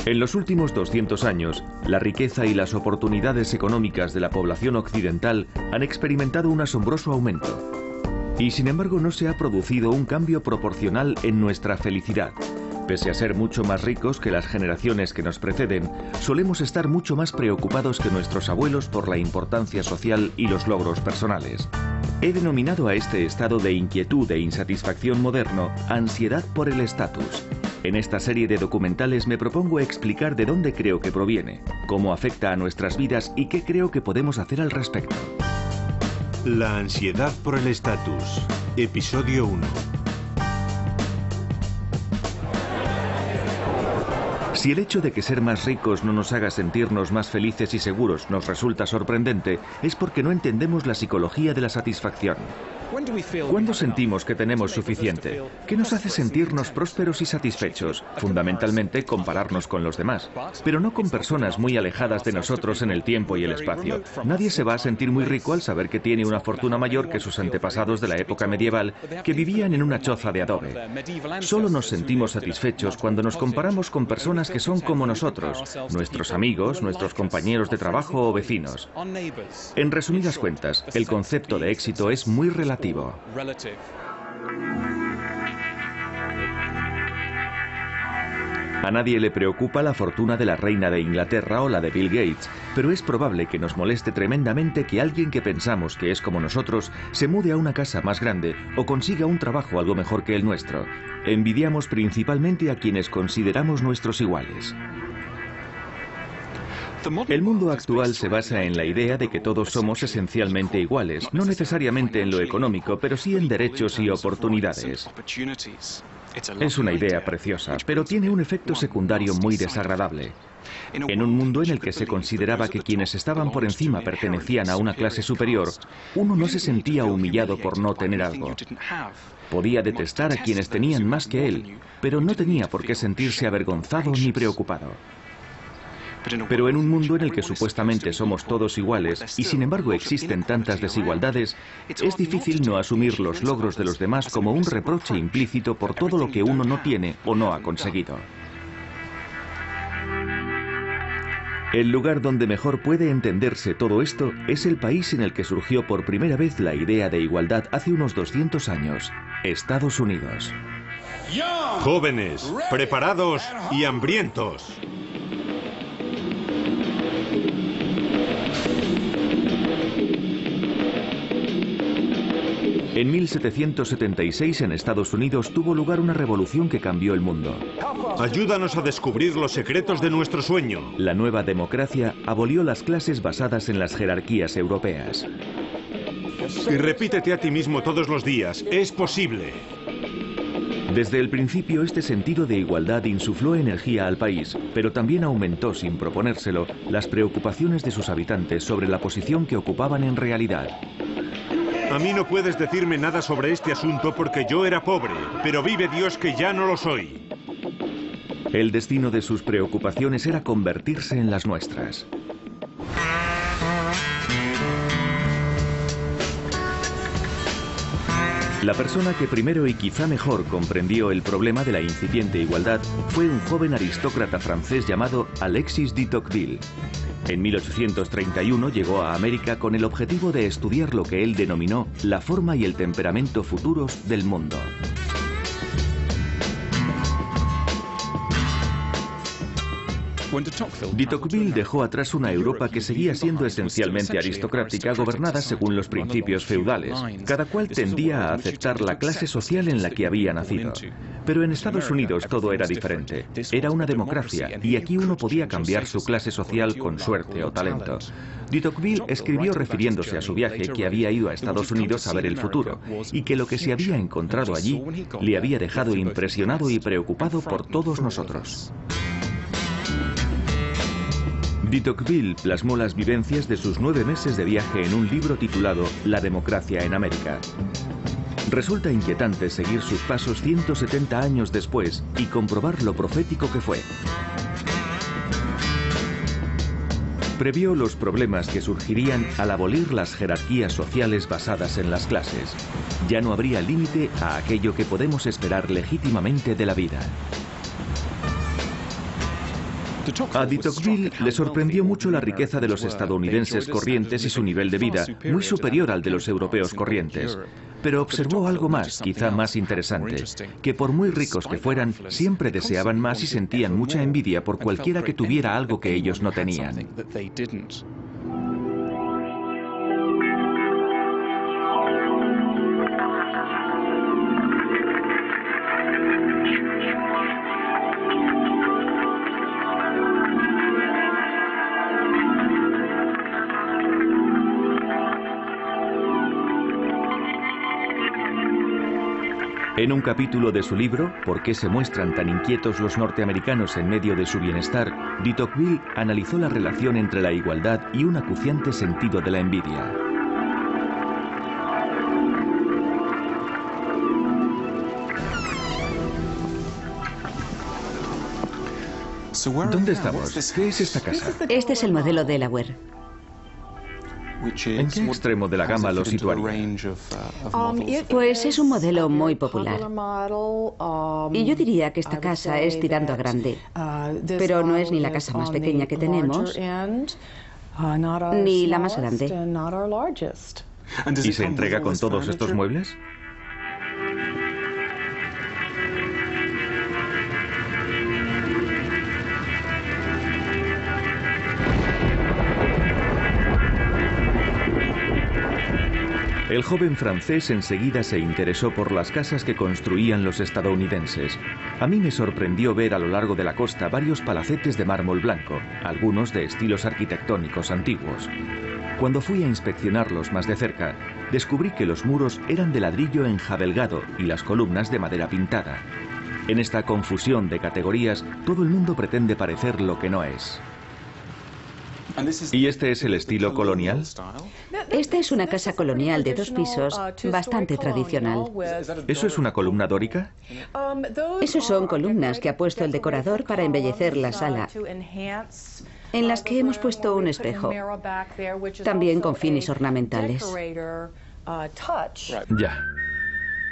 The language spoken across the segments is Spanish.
En los últimos 200 años, la riqueza y las oportunidades económicas de la población occidental han experimentado un asombroso aumento. Y sin embargo no se ha producido un cambio proporcional en nuestra felicidad. Pese a ser mucho más ricos que las generaciones que nos preceden, solemos estar mucho más preocupados que nuestros abuelos por la importancia social y los logros personales. He denominado a este estado de inquietud e insatisfacción moderno ansiedad por el estatus. En esta serie de documentales me propongo explicar de dónde creo que proviene, cómo afecta a nuestras vidas y qué creo que podemos hacer al respecto. La ansiedad por el estatus. Episodio 1. Si el hecho de que ser más ricos no nos haga sentirnos más felices y seguros nos resulta sorprendente, es porque no entendemos la psicología de la satisfacción. ¿Cuándo sentimos que tenemos suficiente? ¿Qué nos hace sentirnos prósperos y satisfechos? Fundamentalmente compararnos con los demás, pero no con personas muy alejadas de nosotros en el tiempo y el espacio. Nadie se va a sentir muy rico al saber que tiene una fortuna mayor que sus antepasados de la época medieval, que vivían en una choza de adobe. Solo nos sentimos satisfechos cuando nos comparamos con personas que son como nosotros, nuestros amigos, nuestros compañeros de trabajo o vecinos. En resumidas cuentas, el concepto de éxito es muy relativo. A nadie le preocupa la fortuna de la reina de Inglaterra o la de Bill Gates, pero es probable que nos moleste tremendamente que alguien que pensamos que es como nosotros se mude a una casa más grande o consiga un trabajo algo mejor que el nuestro. Envidiamos principalmente a quienes consideramos nuestros iguales. El mundo actual se basa en la idea de que todos somos esencialmente iguales, no necesariamente en lo económico, pero sí en derechos y oportunidades. Es una idea preciosa, pero tiene un efecto secundario muy desagradable. En un mundo en el que se consideraba que quienes estaban por encima pertenecían a una clase superior, uno no se sentía humillado por no tener algo. Podía detestar a quienes tenían más que él, pero no tenía por qué sentirse avergonzado ni preocupado. Pero en un mundo en el que supuestamente somos todos iguales y sin embargo existen tantas desigualdades, es difícil no asumir los logros de los demás como un reproche implícito por todo lo que uno no tiene o no ha conseguido. El lugar donde mejor puede entenderse todo esto es el país en el que surgió por primera vez la idea de igualdad hace unos 200 años, Estados Unidos. Jóvenes, preparados y hambrientos. En 1776 en Estados Unidos tuvo lugar una revolución que cambió el mundo. Ayúdanos a descubrir los secretos de nuestro sueño. La nueva democracia abolió las clases basadas en las jerarquías europeas. Y repítete a ti mismo todos los días, es posible. Desde el principio este sentido de igualdad insufló energía al país, pero también aumentó sin proponérselo las preocupaciones de sus habitantes sobre la posición que ocupaban en realidad. A mí no puedes decirme nada sobre este asunto porque yo era pobre, pero vive Dios que ya no lo soy. El destino de sus preocupaciones era convertirse en las nuestras. La persona que primero y quizá mejor comprendió el problema de la incipiente igualdad fue un joven aristócrata francés llamado Alexis de Tocqueville. En 1831 llegó a América con el objetivo de estudiar lo que él denominó la forma y el temperamento futuros del mundo. De Tocqueville dejó atrás una Europa que seguía siendo esencialmente aristocrática, gobernada según los principios feudales. Cada cual tendía a aceptar la clase social en la que había nacido. Pero en Estados Unidos todo era diferente. Era una democracia y aquí uno podía cambiar su clase social con suerte o talento. De Tocqueville escribió refiriéndose a su viaje que había ido a Estados Unidos a ver el futuro y que lo que se había encontrado allí le había dejado impresionado y preocupado por todos nosotros. De Tocqueville plasmó las vivencias de sus 9 meses de viaje en un libro titulado La democracia en América. Resulta inquietante seguir sus pasos 170 años después y comprobar lo profético que fue. Previó los problemas que surgirían al abolir las jerarquías sociales basadas en las clases. Ya no habría límite a aquello que podemos esperar legítimamente de la vida. A de Tocqueville le sorprendió mucho la riqueza de los estadounidenses corrientes y su nivel de vida, muy superior al de los europeos corrientes. Pero observó algo más, quizá más interesante, que por muy ricos que fueran, siempre deseaban más y sentían mucha envidia por cualquiera que tuviera algo que ellos no tenían. En un capítulo de su libro, ¿Por qué se muestran tan inquietos los norteamericanos en medio de su bienestar?, de Tocqueville analizó la relación entre la igualdad y un acuciante sentido de la envidia. ¿Dónde estamos? ¿Qué es esta casa? Este es el modelo Delaware. ¿En qué extremo de la gama lo situaría? Pues es un modelo muy popular. Y yo diría que esta casa es tirando a grande. Pero no es ni la casa más pequeña que tenemos, ni la más grande. ¿Y se entrega con todos estos muebles? El joven francés enseguida se interesó por las casas que construían los estadounidenses. A mí me sorprendió ver a lo largo de la costa varios palacetes de mármol blanco, algunos de estilos arquitectónicos antiguos. Cuando fui a inspeccionarlos más de cerca, descubrí que los muros eran de ladrillo enjabelgado y las columnas de madera pintada. En esta confusión de categorías, todo el mundo pretende parecer lo que no es. ¿Y este es el estilo colonial? Esta es una casa colonial de 2 pisos, bastante tradicional. ¿Eso es una columna dórica? Esos son columnas que ha puesto el decorador para embellecer la sala, en las que hemos puesto un espejo, también con fines ornamentales. Ya.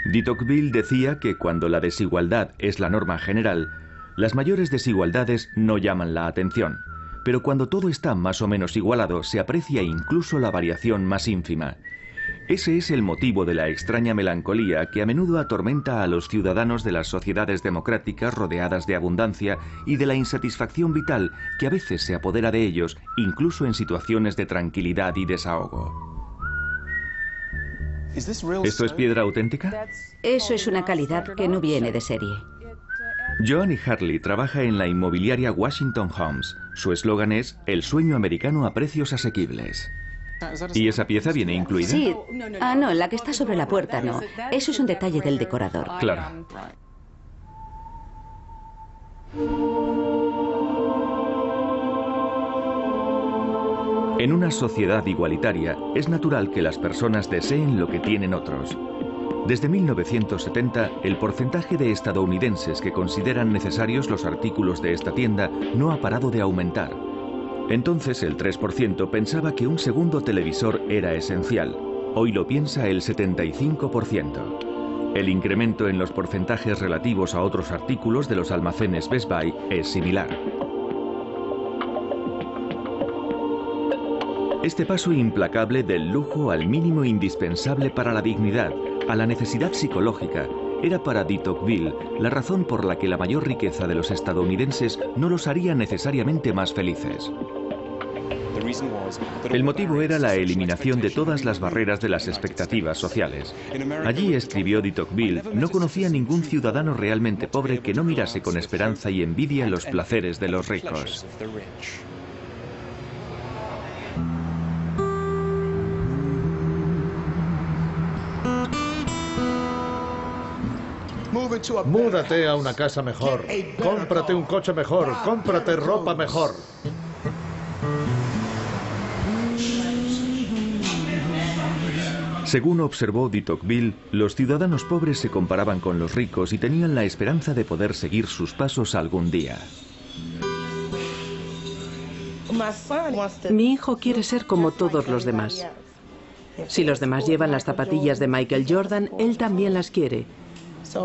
De Tocqueville decía que cuando la desigualdad es la norma general, las mayores desigualdades no llaman la atención. Pero cuando todo está más o menos igualado, se aprecia incluso la variación más ínfima. Ese es el motivo de la extraña melancolía que a menudo atormenta a los ciudadanos de las sociedades democráticas rodeadas de abundancia y de la insatisfacción vital que a veces se apodera de ellos, incluso en situaciones de tranquilidad y desahogo. ¿Esto es piedra auténtica? Eso es una calidad que no viene de serie. Joanny Harley trabaja en la inmobiliaria Washington Homes. Su eslogan es "El sueño americano a precios asequibles". ¿Y esa pieza viene incluida? Sí. Ah, no, la que está sobre la puerta no. Eso es un detalle del decorador. Claro. En una sociedad igualitaria, es natural que las personas deseen lo que tienen otros. Desde 1970, el porcentaje de estadounidenses que consideran necesarios los artículos de esta tienda no ha parado de aumentar. Entonces el 3% pensaba que un segundo televisor era esencial. Hoy lo piensa el 75%. El incremento en los porcentajes relativos a otros artículos de los almacenes Best Buy es similar. Este paso implacable del lujo al mínimo indispensable para la dignidad, a la necesidad psicológica, era para de Tocqueville la razón por la que la mayor riqueza de los estadounidenses no los haría necesariamente más felices. El motivo era la eliminación de todas las barreras de las expectativas sociales. Allí, escribió de Tocqueville, no conocía ningún ciudadano realmente pobre que no mirase con esperanza y envidia los placeres de los ricos. Múdate a una casa mejor, cómprate un coche mejor, cómprate ropa mejor. Según observó de Tocqueville, los ciudadanos pobres se comparaban con los ricos y tenían la esperanza de poder seguir sus pasos algún día. Mi hijo quiere ser como todos los demás. Si los demás llevan las zapatillas de Michael Jordan, él también las quiere.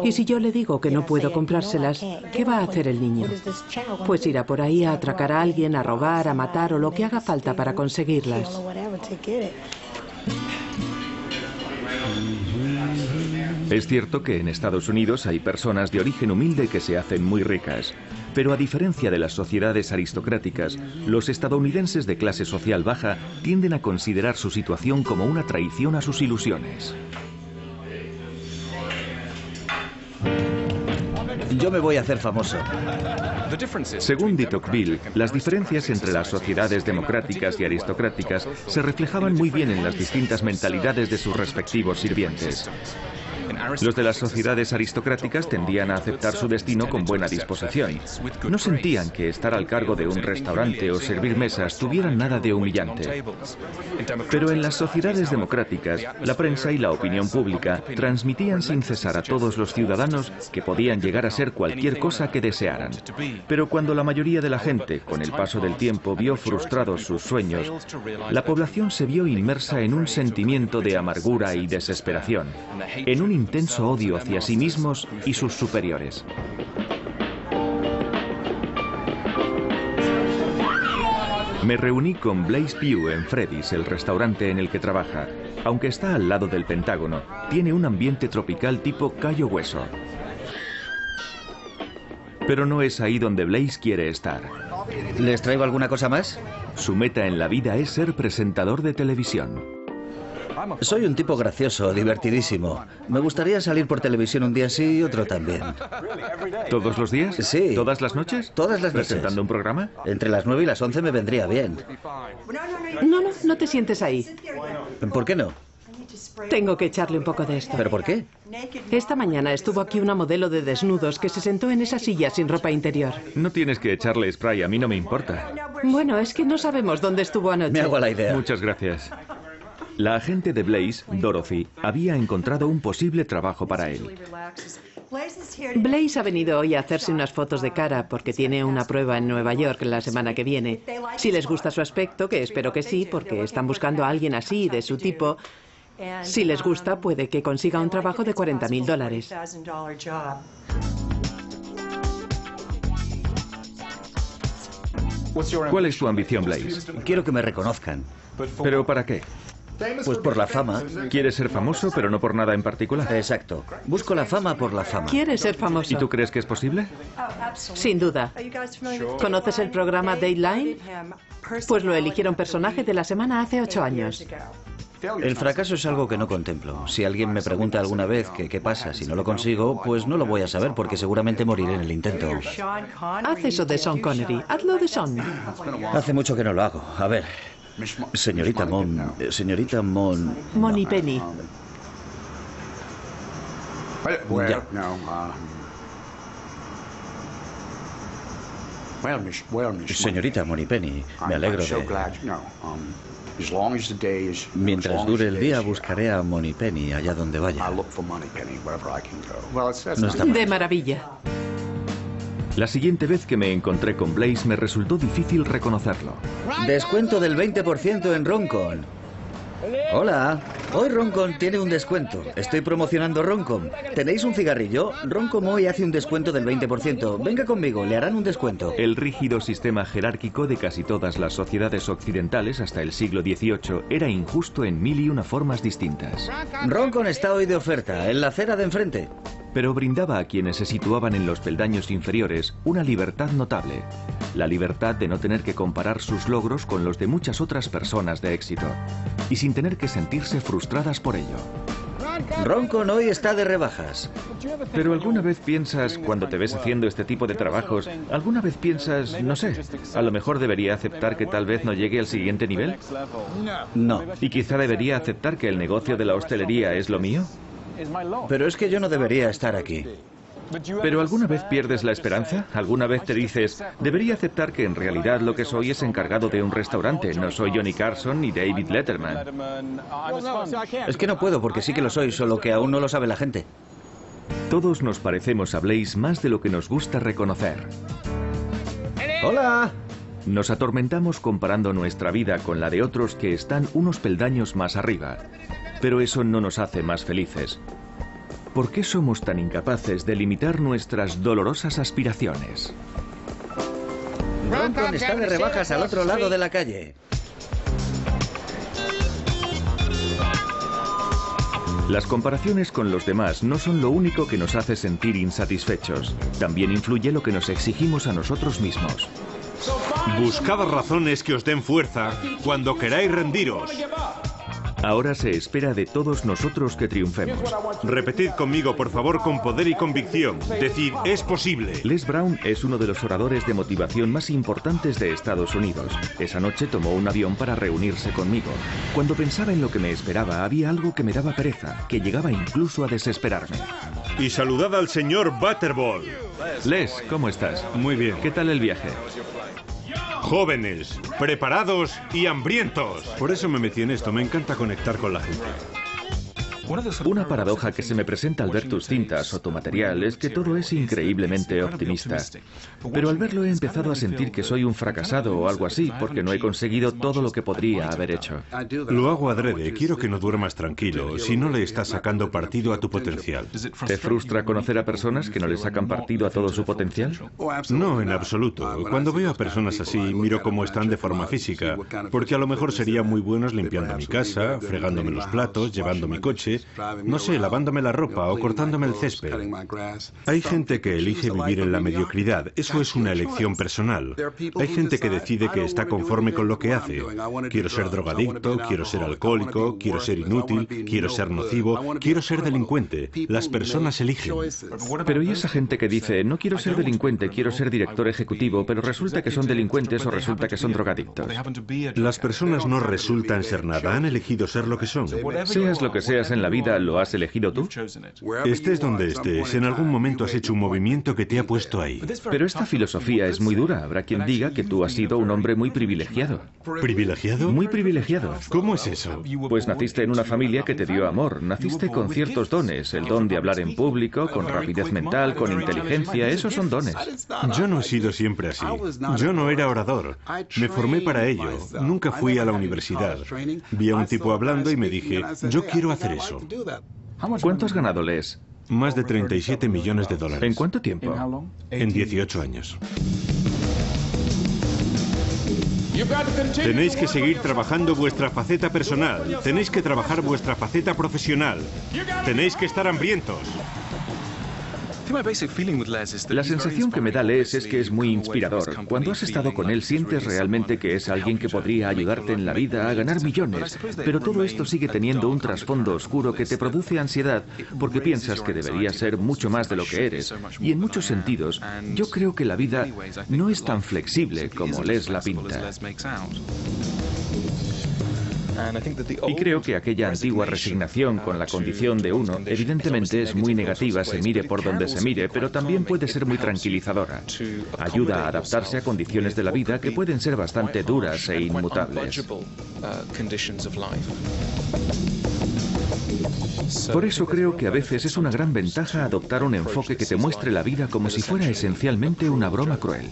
Y si yo le digo que no puedo comprárselas, ¿qué va a hacer el niño? Pues irá por ahí a atracar a alguien, a robar, a matar o lo que haga falta para conseguirlas. Es cierto que en Estados Unidos hay personas de origen humilde que se hacen muy ricas. Pero a diferencia de las sociedades aristocráticas, los estadounidenses de clase social baja tienden a considerar su situación como una traición a sus ilusiones. Yo me voy a hacer famoso. Según de Tocqueville, las diferencias entre las sociedades democráticas y aristocráticas se reflejaban muy bien en las distintas mentalidades de sus respectivos sirvientes. Los de las sociedades aristocráticas tendían a aceptar su destino con buena disposición. No sentían que estar al cargo de un restaurante o servir mesas tuvieran nada de humillante. Pero en las sociedades democráticas, la prensa y la opinión pública transmitían sin cesar a todos los ciudadanos que podían llegar a ser cualquier cosa que desearan. Pero cuando la mayoría de la gente, con el paso del tiempo, vio frustrados sus sueños, la población se vio inmersa en un sentimiento de amargura y desesperación, en un intenso odio hacia sí mismos y sus superiores. Me reuní con Blaise Pugh en Freddy's, el restaurante en el que trabaja. Aunque está al lado del Pentágono, tiene un ambiente tropical tipo callo hueso. Pero no es ahí donde Blaise quiere estar. ¿Les traigo alguna cosa más? Su meta en la vida es ser presentador de televisión. Soy un tipo gracioso, divertidísimo. Me gustaría salir por televisión un día sí y otro también. ¿Todos los días? Sí. ¿Todas las noches? Todas las noches. ¿Presentando un programa? Entre las 9 y las 11 me vendría bien. No te sientes ahí. ¿Por qué no? Tengo que echarle un poco de esto. ¿Pero por qué? Esta mañana estuvo aquí una modelo de desnudos que se sentó en esa silla sin ropa interior. No tienes que echarle spray, a mí no me importa. Bueno, es que no sabemos dónde estuvo anoche. Me hago la idea. Muchas gracias. La agente de Blaise, Dorothy, había encontrado un posible trabajo para él. Blaise ha venido hoy a hacerse unas fotos de cara porque tiene una prueba en Nueva York la semana que viene. Si les gusta su aspecto, que espero que sí, porque están buscando a alguien así, de su tipo. Si les gusta, puede que consiga un trabajo de $40.000. ¿Cuál es tu ambición, Blaise? Quiero que me reconozcan. ¿Pero para qué? Pues por la fama. ¿Quieres ser famoso, pero no por nada en particular? Exacto. Busco la fama por la fama. Quiere ser famoso. ¿Y tú crees que es posible? Sin duda. ¿Conoces el programa Dateline? Pues lo eligieron personaje de la semana hace 8 años. El fracaso es algo que no contemplo. Si alguien me pregunta alguna vez que qué pasa si no lo consigo, pues no lo voy a saber porque seguramente moriré en el intento. Haz eso de Sean Connery. Hazlo de Sean. Hace mucho que no lo hago. A ver. Señorita Mon... Moneypenny. Ya. Señorita Moneypenny, me alegro de... Mientras dure el día, buscaré a Moneypenny allá donde vaya. No está mal. De maravilla. La siguiente vez que me encontré con Blaise me resultó difícil reconocerlo. Descuento del 20% en Roncon. Hola, hoy Roncon tiene un descuento. Estoy promocionando Roncon. ¿Tenéis un cigarrillo? Roncon hoy hace un descuento del 20%. Venga conmigo, le harán un descuento. El rígido sistema jerárquico de casi todas las sociedades occidentales hasta el siglo XVIII era injusto en 1001 formas distintas. Roncon está hoy de oferta, en la acera de enfrente. Pero brindaba a quienes se situaban en los peldaños inferiores una libertad notable. La libertad de no tener que comparar sus logros con los de muchas otras personas de éxito. Y sin tener que sentirse frustradas por ello. Roncon hoy está de rebajas. Pero alguna vez piensas, cuando te ves haciendo este tipo de trabajos, alguna vez piensas, no sé, a lo mejor debería aceptar que tal vez no llegue al siguiente nivel. No. Y quizá debería aceptar que el negocio de la hostelería es lo mío. Pero es que yo no debería estar aquí. ¿Pero alguna vez pierdes la esperanza? ¿Alguna vez te dices, debería aceptar que en realidad lo que soy es encargado de un restaurante? No soy Johnny Carson ni David Letterman. Es que no puedo porque sí que lo soy, solo que aún no lo sabe la gente. Todos nos parecemos a Blaise más de lo que nos gusta reconocer. ¡Hola! Nos atormentamos comparando nuestra vida con la de otros que están unos peldaños más arriba. Pero eso no nos hace más felices. ¿Por qué somos tan incapaces de limitar nuestras dolorosas aspiraciones? Roncon está de rebajas al otro lado de la calle. Las comparaciones con los demás no son lo único que nos hace sentir insatisfechos. También influye lo que nos exigimos a nosotros mismos. Buscad razones que os den fuerza cuando queráis rendiros. Ahora se espera de todos nosotros que triunfemos. Repetid conmigo, por favor, con poder y convicción. Decid, es posible. Les Brown es uno de los oradores de motivación más importantes de Estados Unidos. Esa noche tomó un avión para reunirse conmigo. Cuando pensaba en lo que me esperaba, había algo que me daba pereza, que llegaba incluso a desesperarme. Y saludad al señor Butterball. Les, ¿cómo estás? Muy bien. ¿Qué tal el viaje? Jóvenes, preparados y hambrientos. Por eso me metí en esto, me encanta conectar con la gente. Una paradoja que se me presenta al ver tus cintas o tu material es que todo es increíblemente optimista. Pero al verlo he empezado a sentir que soy un fracasado o algo así, porque no he conseguido todo lo que podría haber hecho. Lo hago adrede, quiero que no duermas tranquilo, si no le estás sacando partido a tu potencial. ¿Te frustra conocer a personas que no le sacan partido a todo su potencial? No, en absoluto. Cuando veo a personas así, miro cómo están de forma física, porque a lo mejor serían muy buenos limpiando mi casa, fregándome los platos, llevando mi coche, no sé, lavándome la ropa o cortándome el césped. Hay gente que elige vivir en la mediocridad, eso es una elección personal. Hay gente que decide que está conforme con lo que hace. Quiero ser drogadicto, quiero ser alcohólico, quiero ser inútil, quiero ser nocivo, quiero ser delincuente. Las personas eligen. Pero ¿y esa gente que dice, no quiero ser delincuente, quiero ser director ejecutivo, pero resulta que son delincuentes o resulta que son drogadictos? Las personas no resultan ser nada, han elegido ser lo que son. Seas lo que seas en la vida, ¿lo has elegido tú? Estés donde estés, en algún momento has hecho un movimiento que te ha puesto ahí. Pero esta filosofía es muy dura. Habrá quien diga que tú has sido un hombre muy privilegiado. ¿Privilegiado? Muy privilegiado. ¿Cómo es eso? Pues naciste en una familia que te dio amor. Naciste con ciertos dones. El don de hablar en público, con rapidez mental, con inteligencia. Esos son dones. Yo no he sido siempre así. Yo no era orador. Me formé para ello. Nunca fui a la universidad. Vi a un tipo hablando y me dije, yo quiero hacer eso. ¿Cuánto has ganado, Les? Más de 37 millones de dólares. ¿En cuánto tiempo? En 18 años. Tenéis que seguir trabajando vuestra faceta personal. Tenéis que trabajar vuestra faceta profesional. Tenéis que estar hambrientos. La sensación que me da Les es que es muy inspirador. Cuando has estado con él sientes realmente que es alguien que podría ayudarte en la vida a ganar millones. Pero todo esto sigue teniendo un trasfondo oscuro que te produce ansiedad porque piensas que deberías ser mucho más de lo que eres. Y en muchos sentidos, yo creo que la vida no es tan flexible como Les la pinta. Y creo que aquella antigua resignación con la condición de uno, evidentemente es muy negativa, se mire por donde se mire, pero también puede ser muy tranquilizadora. Ayuda a adaptarse a condiciones de la vida que pueden ser bastante duras e inmutables. Por eso creo que a veces es una gran ventaja adoptar un enfoque que te muestre la vida como si fuera esencialmente una broma cruel.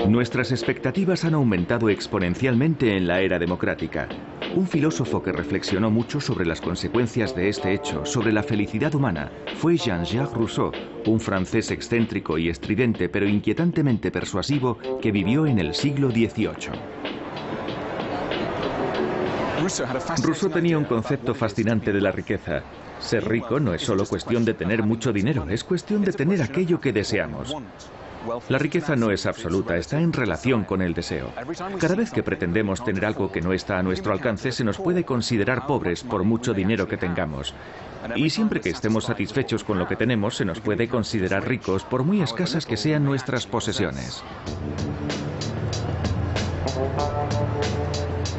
Nuestras expectativas han aumentado exponencialmente en la era democrática. Un filósofo que reflexionó mucho sobre las consecuencias de este hecho, sobre la felicidad humana, fue Jean-Jacques Rousseau, un francés excéntrico y estridente pero inquietantemente persuasivo que vivió en el siglo XVIII. Rousseau tenía un concepto fascinante de la riqueza. Ser rico no es solo cuestión de tener mucho dinero, es cuestión de tener aquello que deseamos. La riqueza no es absoluta, está en relación con el deseo. Cada vez que pretendemos tener algo que no está a nuestro alcance, se nos puede considerar pobres por mucho dinero que tengamos. Y siempre que estemos satisfechos con lo que tenemos, se nos puede considerar ricos por muy escasas que sean nuestras posesiones.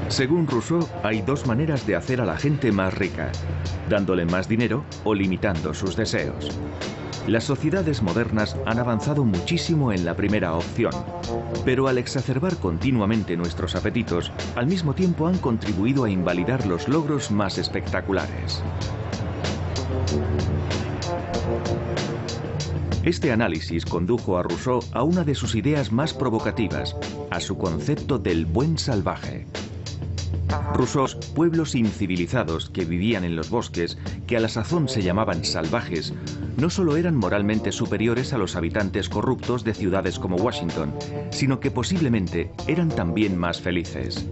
Según Rousseau, hay dos maneras de hacer a la gente más rica: dándole más dinero o limitando sus deseos. Las sociedades modernas han avanzado muchísimo en la primera opción, pero al exacerbar continuamente nuestros apetitos, al mismo tiempo han contribuido a invalidar los logros más espectaculares. Este análisis condujo a Rousseau a una de sus ideas más provocativas, a su concepto del buen salvaje. Rousseau, pueblos incivilizados que vivían en los bosques, que a la sazón se llamaban salvajes, no solo eran moralmente superiores a los habitantes corruptos de ciudades como Washington, sino que posiblemente eran también más felices.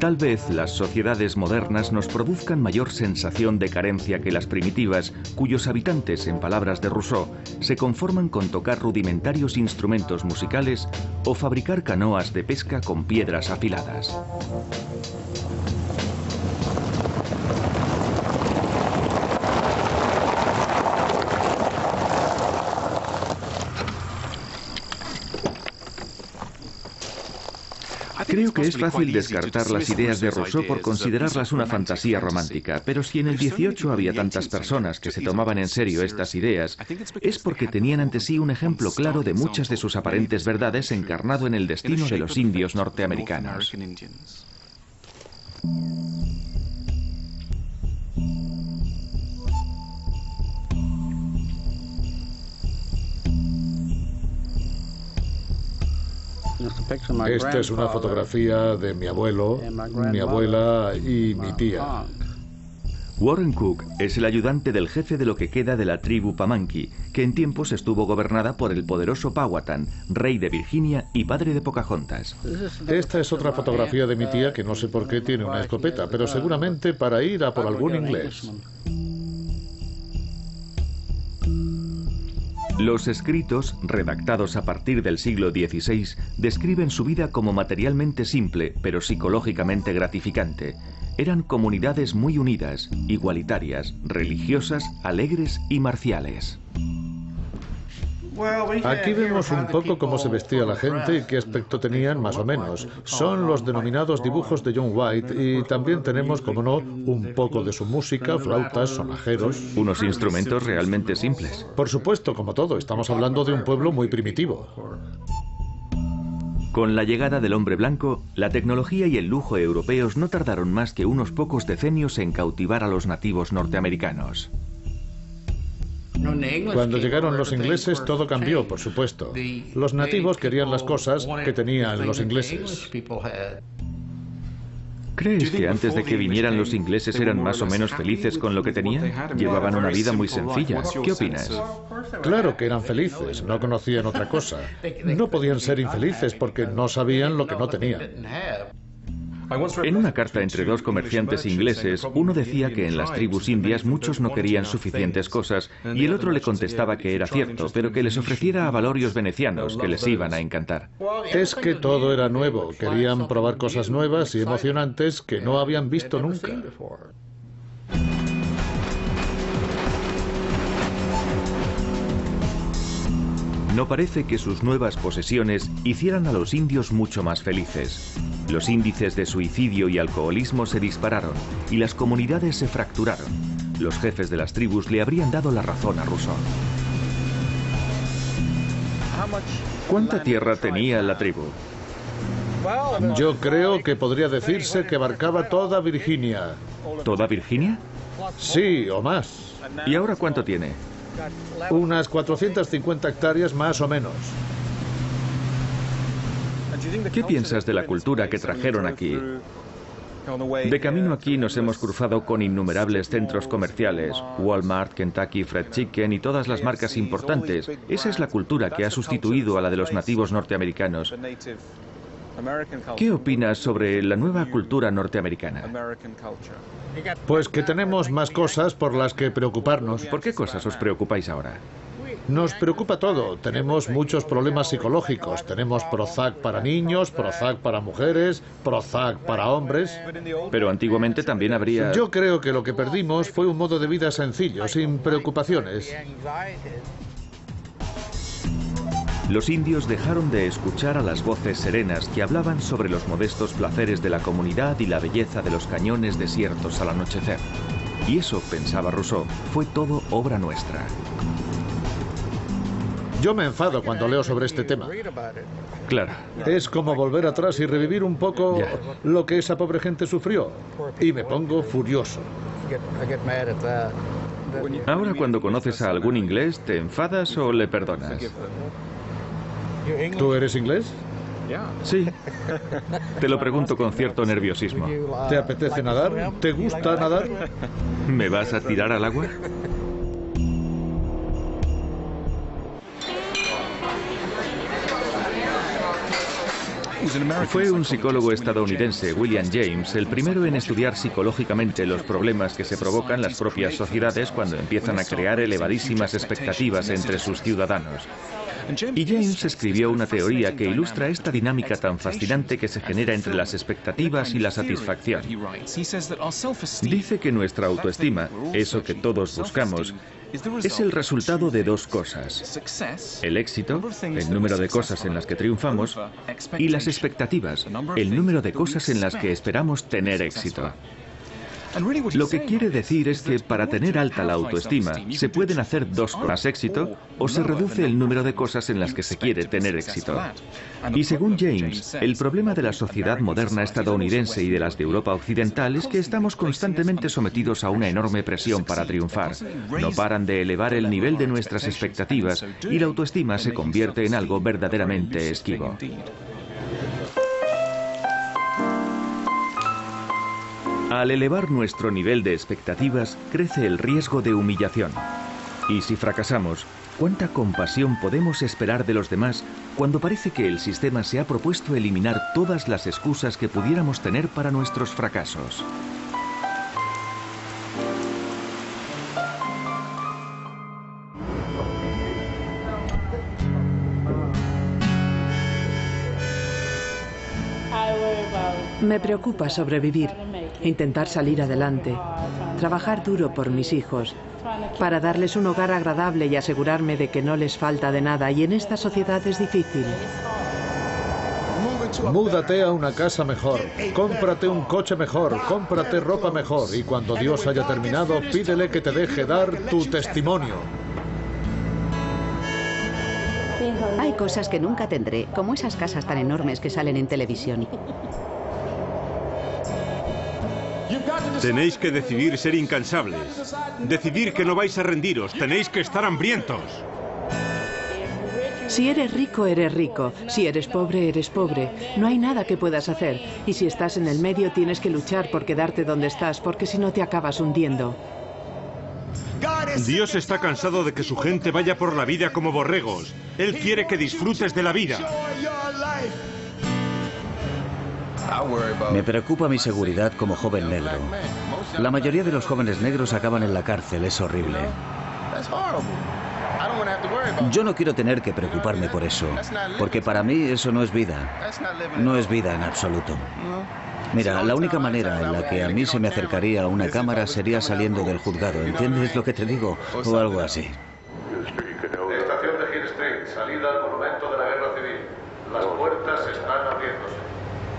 Tal vez las sociedades modernas nos produzcan mayor sensación de carencia que las primitivas, cuyos habitantes, en palabras de Rousseau, se conforman con tocar rudimentarios instrumentos musicales o fabricar canoas de pesca con piedras afiladas. Creo que es fácil descartar las ideas de Rousseau por considerarlas una fantasía romántica, pero si en el 18 había tantas personas que se tomaban en serio estas ideas, es porque tenían ante sí un ejemplo claro de muchas de sus aparentes verdades encarnado en el destino de los indios norteamericanos. Esta es una fotografía de mi abuelo, mi abuela y mi tía. Warren Cook es el ayudante del jefe de lo que queda de la tribu Pamunkey, que en tiempos estuvo gobernada por el poderoso Powhatan, rey de Virginia y padre de Pocahontas. Esta es otra fotografía de mi tía que no sé por qué tiene una escopeta, pero seguramente para ir a por algún inglés. Los escritos, redactados a partir del siglo XVI, describen su vida como materialmente simple, pero psicológicamente gratificante. Eran comunidades muy unidas, igualitarias, religiosas, alegres y marciales. Aquí vemos un poco cómo se vestía la gente y qué aspecto tenían más o menos. Son los denominados dibujos de John White y también tenemos, como no, un poco de su música, flautas, sonajeros. Unos instrumentos realmente simples. Por supuesto, como todo, estamos hablando de un pueblo muy primitivo. Con la llegada del hombre blanco, la tecnología y el lujo europeos no tardaron más que unos pocos decenios en cautivar a los nativos norteamericanos. Cuando llegaron los ingleses todo cambió, por supuesto. Los nativos querían las cosas que tenían los ingleses. ¿Crees que antes de que vinieran los ingleses eran más o menos felices con lo que tenían? Llevaban una vida muy sencilla. ¿Qué opinas? Claro que eran felices, no conocían otra cosa. No podían ser infelices porque no sabían lo que no tenían. En una carta entre dos comerciantes ingleses, uno decía que en las tribus indias muchos no querían suficientes cosas y el otro le contestaba que era cierto, pero que les ofreciera abalorios venecianos que les iban a encantar. Es que todo era nuevo, querían probar cosas nuevas y emocionantes que no habían visto nunca. No parece que sus nuevas posesiones hicieran a los indios mucho más felices. Los índices de suicidio y alcoholismo se dispararon y las comunidades se fracturaron. Los jefes de las tribus le habrían dado la razón a Rousseau. ¿Cuánta tierra tenía la tribu? Yo creo que podría decirse que abarcaba toda Virginia. ¿Toda Virginia? Sí, o más. ¿Y ahora cuánto tiene? Unas 450 hectáreas más o menos. ¿Qué piensas de la cultura que trajeron aquí? De camino aquí nos hemos cruzado con innumerables centros comerciales, Walmart, Kentucky Fried Chicken y todas las marcas importantes. Esa es la cultura que ha sustituido a la de los nativos norteamericanos. ¿Qué opinas sobre la nueva cultura norteamericana? Pues que tenemos más cosas por las que preocuparnos. ¿Por qué cosas os preocupáis ahora? Nos preocupa todo. Tenemos muchos problemas psicológicos. Tenemos Prozac para niños, Prozac para mujeres, Prozac para hombres. Pero antiguamente también habría... Yo creo que lo que perdimos fue un modo de vida sencillo, sin preocupaciones. Los indios dejaron de escuchar a las voces serenas que hablaban sobre los modestos placeres de la comunidad y la belleza de los cañones desiertos al anochecer. Y eso, pensaba Rousseau, fue todo obra nuestra. Yo me enfado cuando leo sobre este tema. Claro. Es como volver atrás y revivir un poco lo que esa pobre gente sufrió. Y me pongo furioso. Ahora, cuando conoces a algún inglés, ¿te enfadas o le perdonas? ¿Tú eres inglés? Sí. Te lo pregunto con cierto nerviosismo. ¿Te apetece nadar? ¿Te gusta nadar? ¿Me vas a tirar al agua? Fue un psicólogo estadounidense, William James, el primero en estudiar psicológicamente los problemas que se provocan las propias sociedades cuando empiezan a crear elevadísimas expectativas entre sus ciudadanos. Y James escribió una teoría que ilustra esta dinámica tan fascinante que se genera entre las expectativas y la satisfacción. Dice que nuestra autoestima, eso que todos buscamos, es el resultado de dos cosas: el éxito, el número de cosas en las que triunfamos, y las expectativas, el número de cosas en las que esperamos tener éxito. Lo que quiere decir es que para tener alta la autoestima se pueden hacer dos cosas: más éxito o se reduce el número de cosas en las que se quiere tener éxito. Y según James, el problema de la sociedad moderna estadounidense y de las de Europa Occidental es que estamos constantemente sometidos a una enorme presión para triunfar. No paran de elevar el nivel de nuestras expectativas y la autoestima se convierte en algo verdaderamente esquivo. Al elevar nuestro nivel de expectativas, crece el riesgo de humillación. Y si fracasamos, ¿cuánta compasión podemos esperar de los demás cuando parece que el sistema se ha propuesto eliminar todas las excusas que pudiéramos tener para nuestros fracasos? Me preocupa sobrevivir, intentar salir adelante, trabajar duro por mis hijos, para darles un hogar agradable y asegurarme de que no les falta de nada, y en esta sociedad es difícil. Múdate a una casa mejor, cómprate un coche mejor, cómprate ropa mejor, y cuando Dios haya terminado, pídele que te deje dar tu testimonio. Hay cosas que nunca tendré, como esas casas tan enormes que salen en televisión. Tenéis que decidir ser incansables. Decidir que no vais a rendiros. Tenéis que estar hambrientos. Si eres rico, eres rico. Si eres pobre, eres pobre. No hay nada que puedas hacer. Y si estás en el medio, tienes que luchar por quedarte donde estás, porque si no te acabas hundiendo. Dios está cansado de que su gente vaya por la vida como borregos. Él quiere que disfrutes de la vida. Me preocupa mi seguridad como joven negro. La mayoría de los jóvenes negros acaban en la cárcel, es horrible. Yo no quiero tener que preocuparme por eso, porque para mí eso no es vida. No es vida en absoluto. Mira, la única manera en la que a mí se me acercaría a una cámara sería saliendo del juzgado, ¿entiendes lo que te digo? O algo así. Estación de Hill Street, salida al monumento de la Guerra Civil. Las puertas están abriéndose.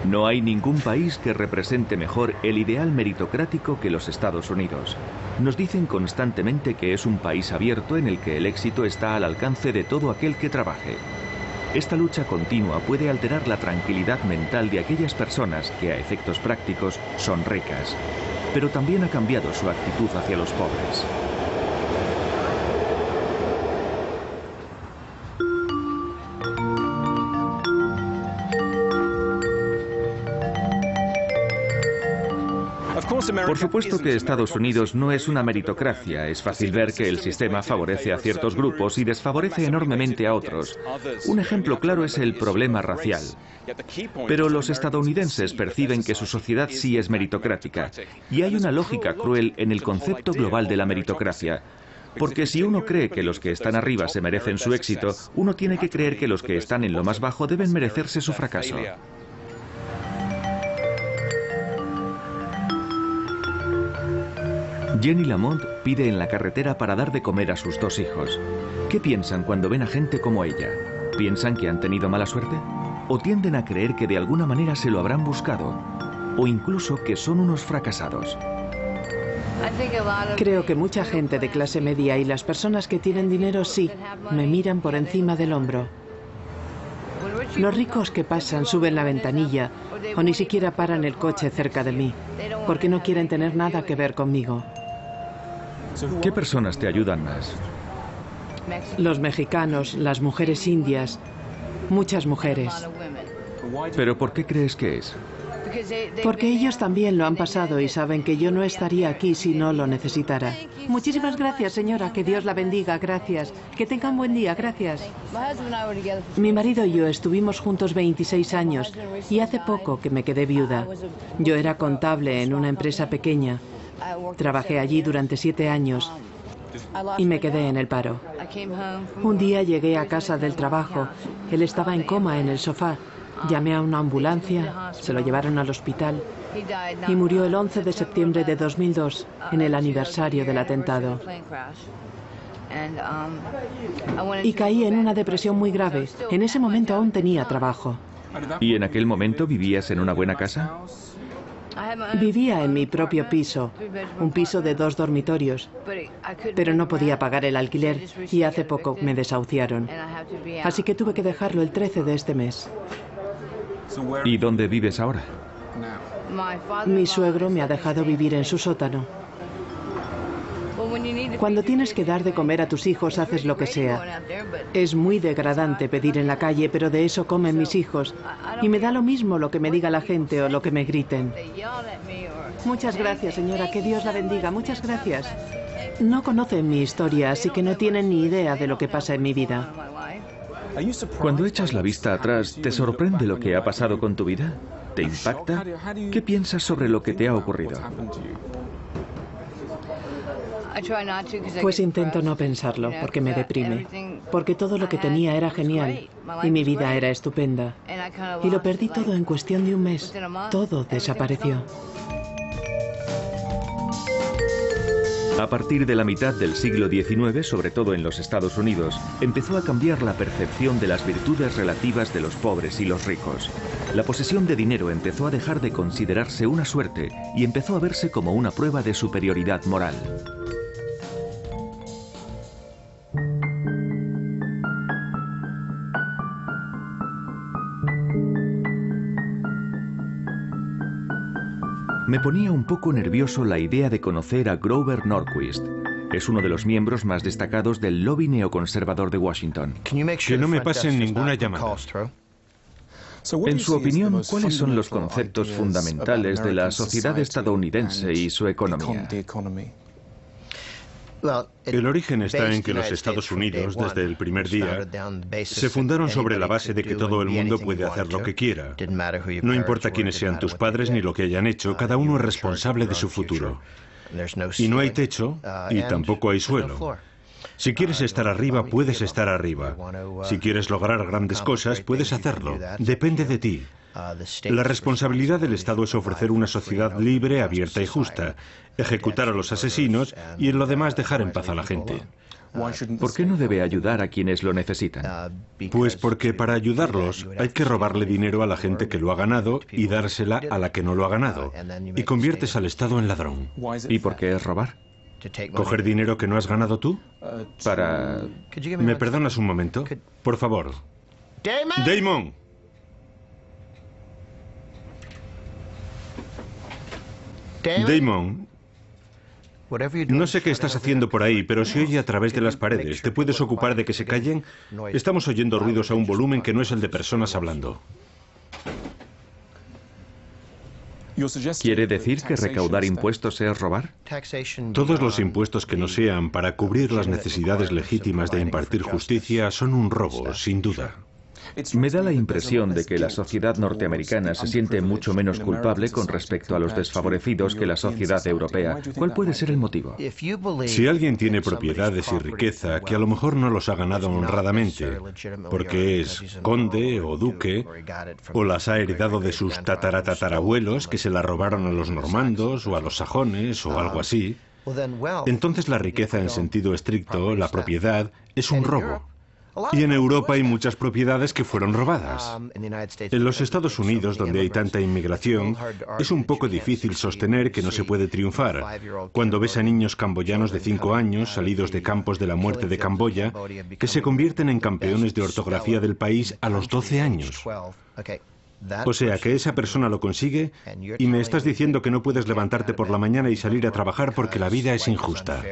No hay ningún país que represente mejor el ideal meritocrático que los Estados Unidos. Nos dicen constantemente que es un país abierto en el que el éxito está al alcance de todo aquel que trabaje. Esta lucha continua puede alterar la tranquilidad mental de aquellas personas que, a efectos prácticos, son ricas, pero también ha cambiado su actitud hacia los pobres. Por supuesto que Estados Unidos no es una meritocracia. Es fácil ver que el sistema favorece a ciertos grupos y desfavorece enormemente a otros. Un ejemplo claro es el problema racial. Pero los estadounidenses perciben que su sociedad sí es meritocrática. Y hay una lógica cruel en el concepto global de la meritocracia. Porque si uno cree que los que están arriba se merecen su éxito, uno tiene que creer que los que están en lo más bajo deben merecerse su fracaso. Jenny Lamont pide en la carretera para dar de comer a sus dos hijos. ¿Qué piensan cuando ven a gente como ella? ¿Piensan que han tenido mala suerte? ¿O tienden a creer que de alguna manera se lo habrán buscado? ¿O incluso que son unos fracasados? Creo que mucha gente de clase media y las personas que tienen dinero sí, me miran por encima del hombro. Los ricos que pasan suben la ventanilla o ni siquiera paran el coche cerca de mí, porque no quieren tener nada que ver conmigo. ¿Qué personas te ayudan más? Los mexicanos, las mujeres indias, muchas mujeres. ¿Pero por qué crees que es? Porque ellos también lo han pasado y saben que yo no estaría aquí si no lo necesitara. Muchísimas gracias, señora. Que Dios la bendiga. Gracias. Que tenga un buen día. Gracias. Mi marido y yo estuvimos juntos 26 años y hace poco que me quedé viuda. Yo era contable en una empresa pequeña. Trabajé allí durante 7 años y me quedé en el paro. Un día llegué a casa del trabajo. Él estaba en coma en el sofá. Llamé a una ambulancia, se lo llevaron al hospital y murió el 11 de septiembre de 2002, en el aniversario del atentado. Y caí en una depresión muy grave. En ese momento aún tenía trabajo. ¿Y en aquel momento vivías en una buena casa? Vivía en mi propio piso, un piso de 2 dormitorios, pero no podía pagar el alquiler y hace poco me desahuciaron. Así que tuve que dejarlo el 13 de este mes. ¿Y dónde vives ahora? Mi suegro me ha dejado vivir en su sótano. Cuando tienes que dar de comer a tus hijos, haces lo que sea. Es muy degradante pedir en la calle, pero de eso comen mis hijos. Y me da lo mismo lo que me diga la gente o lo que me griten. Muchas gracias, señora. Que Dios la bendiga. Muchas gracias. No conocen mi historia, así que no tienen ni idea de lo que pasa en mi vida. Cuando echas la vista atrás, ¿te sorprende lo que ha pasado con tu vida? ¿Te impacta? ¿Qué piensas sobre lo que te ha ocurrido? Pues intento no pensarlo, porque me deprime. Porque todo lo que tenía era genial y mi vida era estupenda. Y lo perdí todo en cuestión de un mes. Todo desapareció. A partir de la mitad del siglo XIX, sobre todo en los Estados Unidos, empezó a cambiar la percepción de las virtudes relativas de los pobres y los ricos. La posesión de dinero empezó a dejar de considerarse una suerte y empezó a verse como una prueba de superioridad moral. Me ponía un poco nervioso la idea de conocer a Grover Norquist. Es uno de los miembros más destacados del lobby neoconservador de Washington. Que no me pasen ninguna llamada. En su opinión, ¿cuáles son los conceptos fundamentales de la sociedad estadounidense y su economía? El origen está en que los Estados Unidos, desde el primer día, se fundaron sobre la base de que todo el mundo puede hacer lo que quiera. No importa quiénes sean tus padres ni lo que hayan hecho, cada uno es responsable de su futuro. Y no hay techo y tampoco hay suelo. Si quieres estar arriba, puedes estar arriba. Si quieres lograr grandes cosas, puedes hacerlo. Depende de ti. La responsabilidad del Estado es ofrecer una sociedad libre, abierta y justa, ejecutar a los asesinos y en lo demás dejar en paz a la gente. ¿Por qué no debe ayudar a quienes lo necesitan? Pues porque para ayudarlos hay que robarle dinero a la gente que lo ha ganado y dársela a la que no lo ha ganado. Y conviertes al Estado en ladrón. ¿Y por qué es robar? ¿Coger dinero que no has ganado tú? Para... ¿Me perdonas un momento? Por favor. ¡Damon! Damon, no sé qué estás haciendo por ahí, pero se oye a través de las paredes. ¿Te puedes ocupar de que se callen? Estamos oyendo ruidos a un volumen que no es el de personas hablando. ¿Quiere decir que recaudar impuestos es robar? Todos los impuestos que no sean para cubrir las necesidades legítimas de impartir justicia son un robo, sin duda. Me da la impresión de que la sociedad norteamericana se siente mucho menos culpable con respecto a los desfavorecidos que la sociedad europea. ¿Cuál puede ser el motivo? Si alguien tiene propiedades y riqueza que a lo mejor no los ha ganado honradamente, porque es conde o duque, o las ha heredado de sus tataratatarabuelos que se la robaron a los normandos o a los sajones o algo así, entonces la riqueza en sentido estricto, la propiedad, es un robo. Y en Europa hay muchas propiedades que fueron robadas. En los Estados Unidos, donde hay tanta inmigración, es un poco difícil sostener que no se puede triunfar. Cuando ves a niños camboyanos de 5 años, salidos de campos de la muerte de Camboya, que se convierten en campeones de ortografía del país a los 12 años. O sea, que esa persona lo consigue y me estás diciendo que no puedes levantarte por la mañana y salir a trabajar porque la vida es injusta.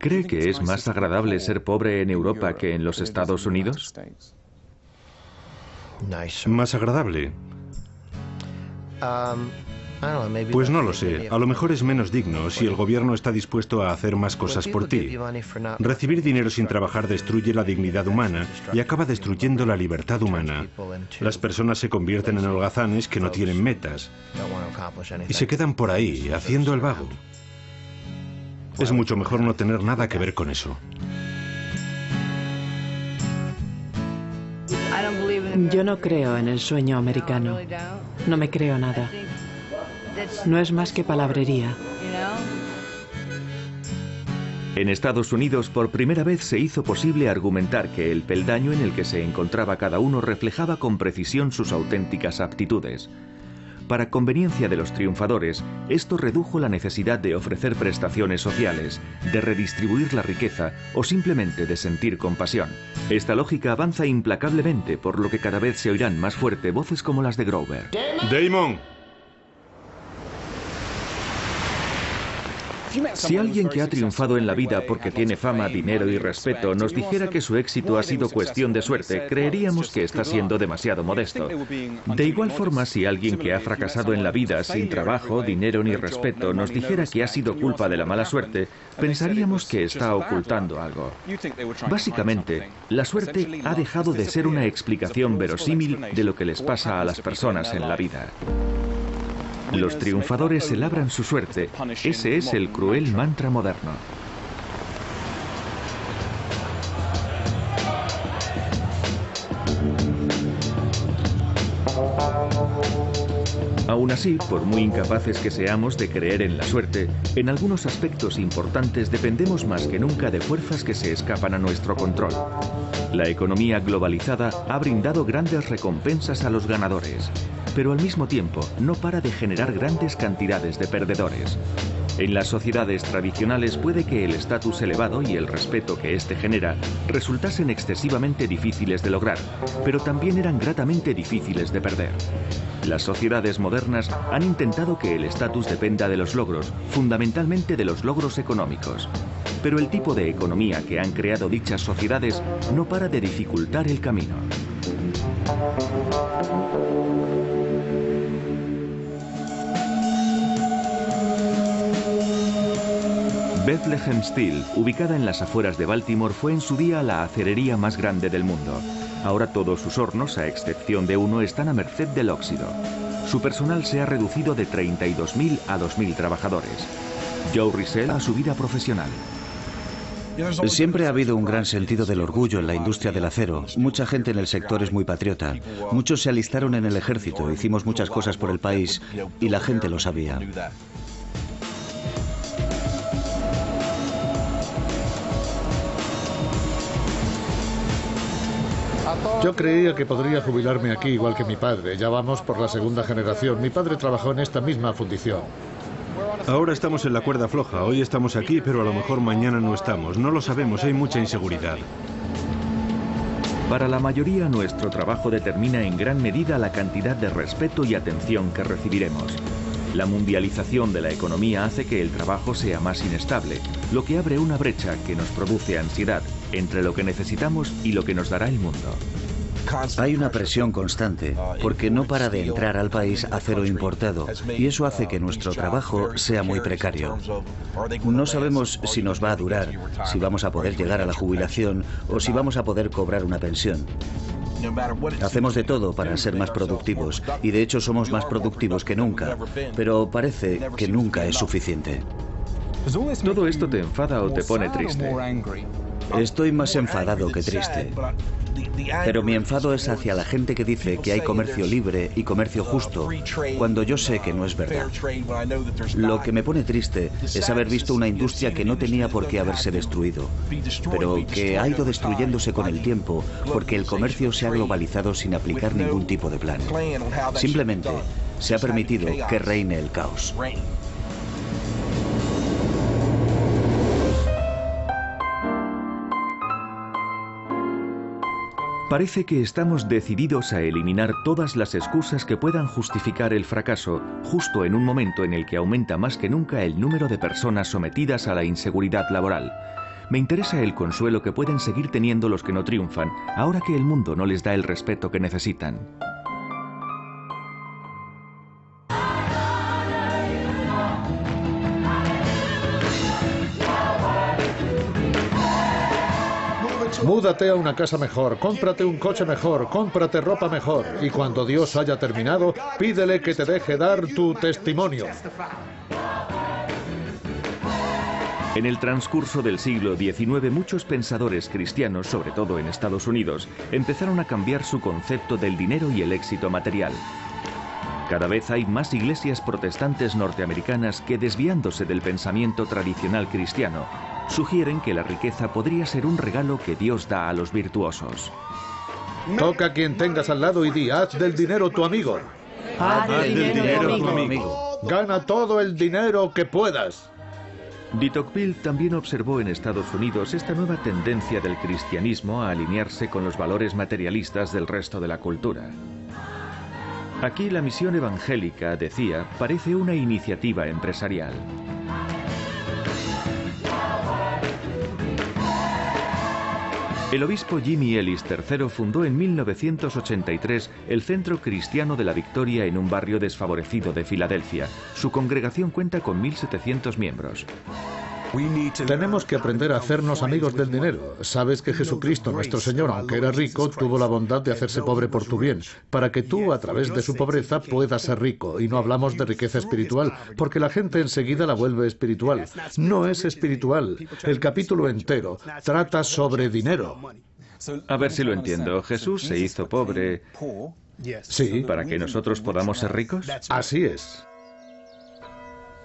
¿Cree que es más agradable ser pobre en Europa que en los Estados Unidos? ¿Más agradable? Pues no lo sé. A lo mejor es menos digno si el gobierno está dispuesto a hacer más cosas por ti. Recibir dinero sin trabajar destruye la dignidad humana y acaba destruyendo la libertad humana. Las personas se convierten en holgazanes que no tienen metas y se quedan por ahí, haciendo el vago. Es mucho mejor no tener nada que ver con eso. Yo no creo en el sueño americano. No me creo nada. No es más que palabrería. En Estados Unidos, por primera vez se hizo posible argumentar que el peldaño en el que se encontraba cada uno reflejaba con precisión sus auténticas aptitudes. Para conveniencia de los triunfadores, esto redujo la necesidad de ofrecer prestaciones sociales, de redistribuir la riqueza o simplemente de sentir compasión. Esta lógica avanza implacablemente, por lo que cada vez se oirán más fuerte voces como las de Grover. ¡Damon! Si alguien que ha triunfado en la vida porque tiene fama, dinero y respeto nos dijera que su éxito ha sido cuestión de suerte, creeríamos que está siendo demasiado modesto. De igual forma, si alguien que ha fracasado en la vida sin trabajo, dinero ni respeto nos dijera que ha sido culpa de la mala suerte, pensaríamos que está ocultando algo. Básicamente, la suerte ha dejado de ser una explicación verosímil de lo que les pasa a las personas en la vida. Los triunfadores se labran su suerte. Ese es el cruel mantra moderno. Aún así, por muy incapaces que seamos de creer en la suerte, en algunos aspectos importantes dependemos más que nunca de fuerzas que se escapan a nuestro control. La economía globalizada ha brindado grandes recompensas a los ganadores, pero al mismo tiempo no para de generar grandes cantidades de perdedores. En las sociedades tradicionales puede que el estatus elevado y el respeto que éste genera resultasen excesivamente difíciles de lograr, pero también eran gratamente difíciles de perder. Las sociedades modernas han intentado que el estatus dependa de los logros, fundamentalmente de los logros económicos. Pero el tipo de economía que han creado dichas sociedades no para de dificultar el camino. Bethlehem Steel, ubicada en las afueras de Baltimore, fue en su día la acerería más grande del mundo. Ahora todos sus hornos, a excepción de uno, están a merced del óxido. Su personal se ha reducido de 32.000 a 2.000 trabajadores. Joe Rizell a su vida profesional. Siempre ha habido un gran sentido del orgullo en la industria del acero. Mucha gente en el sector es muy patriota. Muchos se alistaron en el ejército, hicimos muchas cosas por el país y la gente lo sabía. Yo creía que podría jubilarme aquí igual que mi padre. Ya vamos por la segunda generación. Mi padre trabajó en esta misma fundición. Ahora estamos en la cuerda floja. Hoy estamos aquí, pero a lo mejor mañana no estamos. No lo sabemos, hay mucha inseguridad. Para la mayoría, nuestro trabajo determina en gran medida la cantidad de respeto y atención que recibiremos. La mundialización de la economía hace que el trabajo sea más inestable, lo que abre una brecha que nos produce ansiedad entre lo que necesitamos y lo que nos dará el mundo. Hay una presión constante, porque no para de entrar al país acero importado, y eso hace que nuestro trabajo sea muy precario. No sabemos si nos va a durar, si vamos a poder llegar a la jubilación o si vamos a poder cobrar una pensión. Hacemos de todo para ser más productivos, y de hecho somos más productivos que nunca, pero parece que nunca es suficiente. ¿Todo esto te enfada o te pone triste? Estoy más enfadado que triste. Pero mi enfado es hacia la gente que dice que hay comercio libre y comercio justo, cuando yo sé que no es verdad. Lo que me pone triste es haber visto una industria que no tenía por qué haberse destruido, pero que ha ido destruyéndose con el tiempo porque el comercio se ha globalizado sin aplicar ningún tipo de plan. Simplemente se ha permitido que reine el caos. Parece que estamos decididos a eliminar todas las excusas que puedan justificar el fracaso, justo en un momento en el que aumenta más que nunca el número de personas sometidas a la inseguridad laboral. Me interesa el consuelo que pueden seguir teniendo los que no triunfan, ahora que el mundo no les da el respeto que necesitan. Múdate a una casa mejor, cómprate un coche mejor, cómprate ropa mejor, y cuando Dios haya terminado, pídele que te deje dar tu testimonio. En el transcurso del siglo XIX, muchos pensadores cristianos, sobre todo en Estados Unidos, empezaron a cambiar su concepto del dinero y el éxito material. Cada vez hay más iglesias protestantes norteamericanas que, desviándose del pensamiento tradicional cristiano, sugieren que la riqueza podría ser un regalo que Dios da a los virtuosos. Toca a quien tengas al lado y di: haz del dinero tu amigo. Haz del dinero tu amigo. Gana todo el dinero que puedas. De Tocqueville también observó en Estados Unidos esta nueva tendencia del cristianismo a alinearse con los valores materialistas del resto de la cultura. Aquí la misión evangélica, decía, parece una iniciativa empresarial. El obispo Jimmy Ellis III fundó en 1983 el Centro Cristiano de la Victoria en un barrio desfavorecido de Filadelfia. Su congregación cuenta con 1.700 miembros. Tenemos que aprender a hacernos amigos del dinero. Sabes que Jesucristo, nuestro Señor, aunque era rico, tuvo la bondad de hacerse pobre por tu bien, para que tú, a través de su pobreza, puedas ser rico. Y no hablamos de riqueza espiritual, porque la gente enseguida la vuelve espiritual. No es espiritual. El capítulo entero trata sobre dinero. A ver si lo entiendo. Jesús se hizo pobre. Sí. ¿Para que nosotros podamos ser ricos? Así es.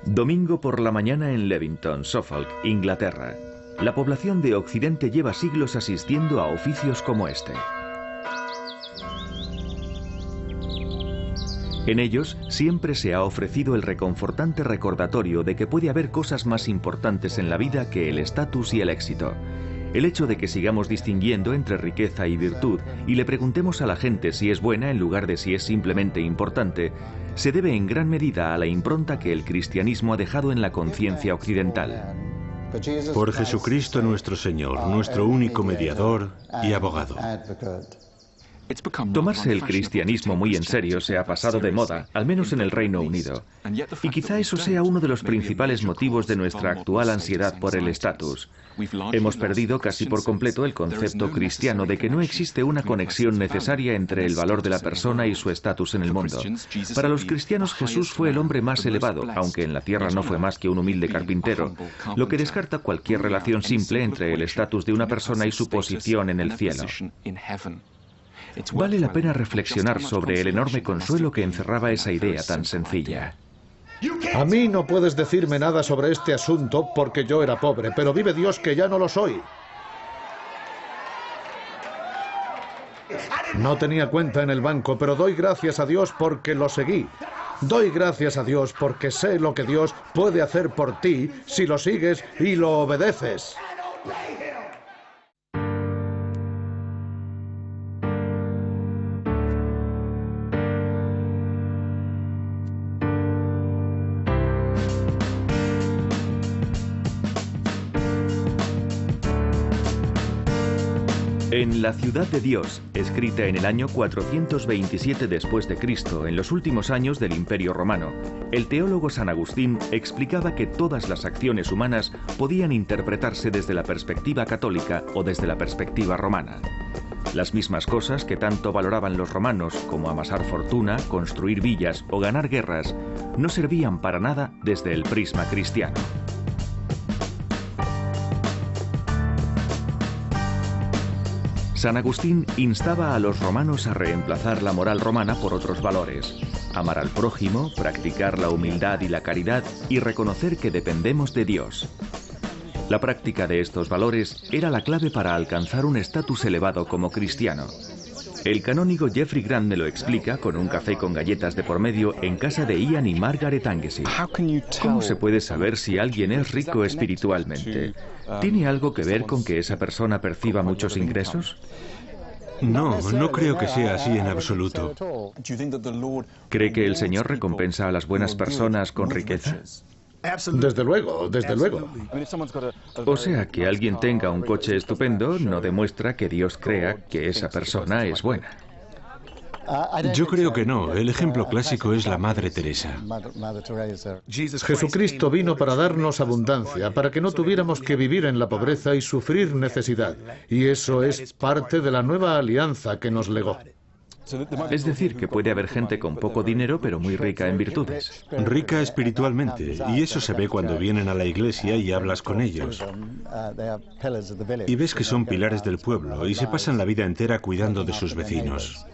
Domingo por la mañana en Levington, Suffolk, Inglaterra. La población de Occidente lleva siglos asistiendo a oficios como este. En ellos siempre se ha ofrecido el reconfortante recordatorio de que puede haber cosas más importantes en la vida que el estatus y el éxito. El hecho de que sigamos distinguiendo entre riqueza y virtud y le preguntemos a la gente si es buena en lugar de si es simplemente importante, se debe en gran medida a la impronta que el cristianismo ha dejado en la conciencia occidental. Por Jesucristo nuestro Señor, nuestro único mediador y abogado. Tomarse el cristianismo muy en serio se ha pasado de moda, al menos en el Reino Unido. Y quizá eso sea uno de los principales motivos de nuestra actual ansiedad por el estatus. Hemos perdido casi por completo el concepto cristiano de que no existe una conexión necesaria entre el valor de la persona y su estatus en el mundo. Para los cristianos, Jesús fue el hombre más elevado, aunque en la tierra no fue más que un humilde carpintero, lo que descarta cualquier relación simple entre el estatus de una persona y su posición en el cielo. Vale la pena reflexionar sobre el enorme consuelo que encerraba esa idea tan sencilla. A mí no puedes decirme nada sobre este asunto porque yo era pobre, pero vive Dios que ya no lo soy. No tenía cuenta en el banco, pero doy gracias a Dios porque lo seguí. Doy gracias a Dios porque sé lo que Dios puede hacer por ti si lo sigues y lo obedeces. En La ciudad de Dios, escrita en el año 427 después de Cristo, en los últimos años del Imperio Romano, el teólogo San Agustín explicaba que todas las acciones humanas podían interpretarse desde la perspectiva católica o desde la perspectiva romana. Las mismas cosas que tanto valoraban los romanos, como amasar fortuna, construir villas o ganar guerras, no servían para nada desde el prisma cristiano. San Agustín instaba a los romanos a reemplazar la moral romana por otros valores: amar al prójimo, practicar la humildad y la caridad y reconocer que dependemos de Dios. La práctica de estos valores era la clave para alcanzar un estatus elevado como cristiano. El canónigo Jeffrey Grant me lo explica con un café con galletas de por medio en casa de Ian y Margaret Angesy. ¿Cómo se puede saber si alguien es rico espiritualmente? ¿Tiene algo que ver con que esa persona perciba muchos ingresos? No, no creo que sea así en absoluto. ¿Cree que el Señor recompensa a las buenas personas con riqueza? Desde luego, desde luego. O sea, que alguien tenga un coche estupendo no demuestra que Dios crea que esa persona es buena. Yo creo que no. El ejemplo clásico es la Madre Teresa. Jesucristo vino para darnos abundancia, para que no tuviéramos que vivir en la pobreza y sufrir necesidad. Y eso es parte de la nueva alianza que nos legó. Es decir, que puede haber gente con poco dinero pero muy rica en virtudes. Rica espiritualmente, y eso se ve cuando vienen a la iglesia y hablas con ellos. Y ves que son pilares del pueblo y se pasan la vida entera cuidando de sus vecinos.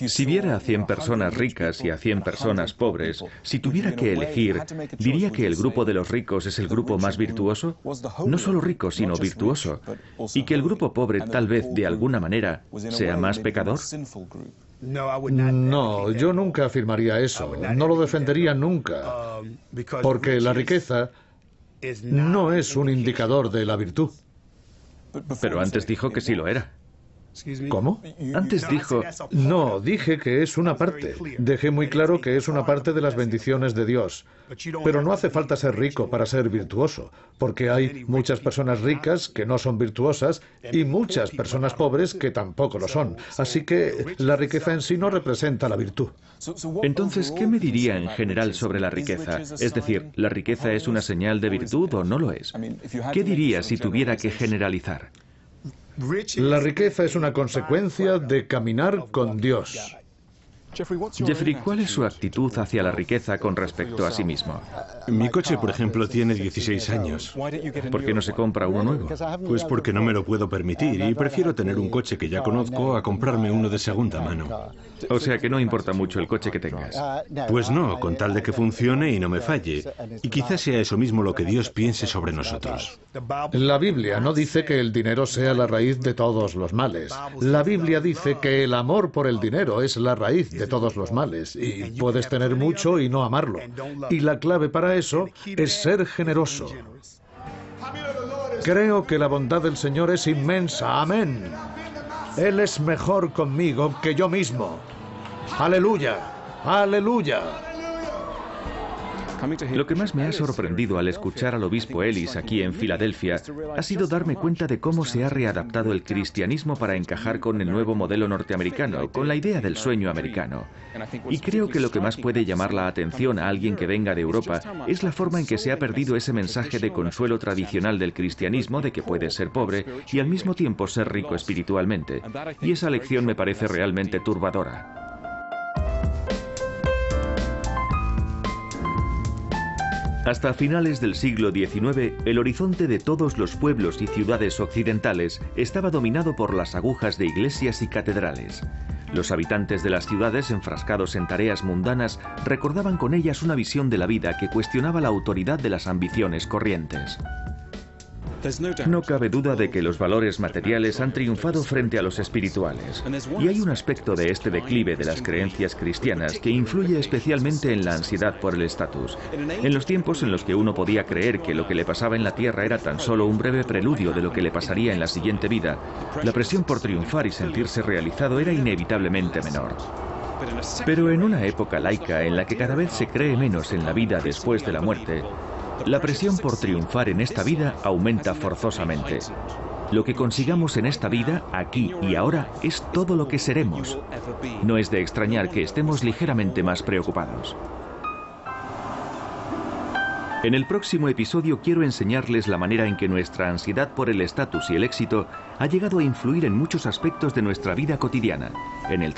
Si viera a 100 personas ricas y a 100 personas pobres, si tuviera que elegir, ¿diría que el grupo de los ricos es el grupo más virtuoso? No solo rico, sino virtuoso. ¿Y que el grupo pobre tal vez, de alguna manera, sea más pecador? No, yo nunca afirmaría eso. No lo defendería nunca. Porque la riqueza no es un indicador de la virtud. Pero antes dijo que sí lo era. ¿Cómo? Antes dijo... No, dije que es una parte. Dejé muy claro que es una parte de las bendiciones de Dios. Pero no hace falta ser rico para ser virtuoso, porque hay muchas personas ricas que no son virtuosas y muchas personas pobres que tampoco lo son. Así que la riqueza en sí no representa la virtud. Entonces, ¿qué me diría en general sobre la riqueza? Es decir, ¿la riqueza es una señal de virtud o no lo es? ¿Qué diría si tuviera que generalizar? La riqueza es una consecuencia de caminar con Dios. Jeffrey, ¿cuál es su actitud hacia la riqueza con respecto a sí mismo? Mi coche, por ejemplo, tiene 16 años. ¿Por qué no se compra uno nuevo? Pues porque no me lo puedo permitir y prefiero tener un coche que ya conozco a comprarme uno de segunda mano. O sea que no importa mucho el coche que tengas. Pues no, con tal de que funcione y no me falle. Y quizás sea eso mismo lo que Dios piense sobre nosotros. La Biblia no dice que el dinero sea la raíz de todos los males. La Biblia dice que el amor por el dinero es la raíz de todos los males. Y puedes tener mucho y no amarlo. Y la clave para eso es ser generoso. Creo que la bondad del Señor es inmensa. Amén. Él es mejor conmigo que yo mismo. Aleluya. Aleluya. Lo que más me ha sorprendido al escuchar al obispo Ellis aquí en Filadelfia ha sido darme cuenta de cómo se ha readaptado el cristianismo para encajar con el nuevo modelo norteamericano, con la idea del sueño americano. Y creo que lo que más puede llamar la atención a alguien que venga de Europa es la forma en que se ha perdido ese mensaje de consuelo tradicional del cristianismo de que puedes ser pobre y al mismo tiempo ser rico espiritualmente. Y esa lección me parece realmente turbadora. Hasta finales del siglo XIX, el horizonte de todos los pueblos y ciudades occidentales estaba dominado por las agujas de iglesias y catedrales. Los habitantes de las ciudades, enfrascados en tareas mundanas, recordaban con ellas una visión de la vida que cuestionaba la autoridad de las ambiciones corrientes. No cabe duda de que los valores materiales han triunfado frente a los espirituales. Y hay un aspecto de este declive de las creencias cristianas que influye especialmente en la ansiedad por el estatus. En los tiempos en los que uno podía creer que lo que le pasaba en la tierra era tan solo un breve preludio de lo que le pasaría en la siguiente vida, la presión por triunfar y sentirse realizado era inevitablemente menor. Pero en una época laica en la que cada vez se cree menos en la vida después de la muerte, la presión por triunfar en esta vida aumenta forzosamente. Lo que consigamos en esta vida, aquí y ahora, es todo lo que seremos. No es de extrañar que estemos ligeramente más preocupados. En el próximo episodio quiero enseñarles la manera en que nuestra ansiedad por el estatus y el éxito ha llegado a influir en muchos aspectos de nuestra vida cotidiana, en el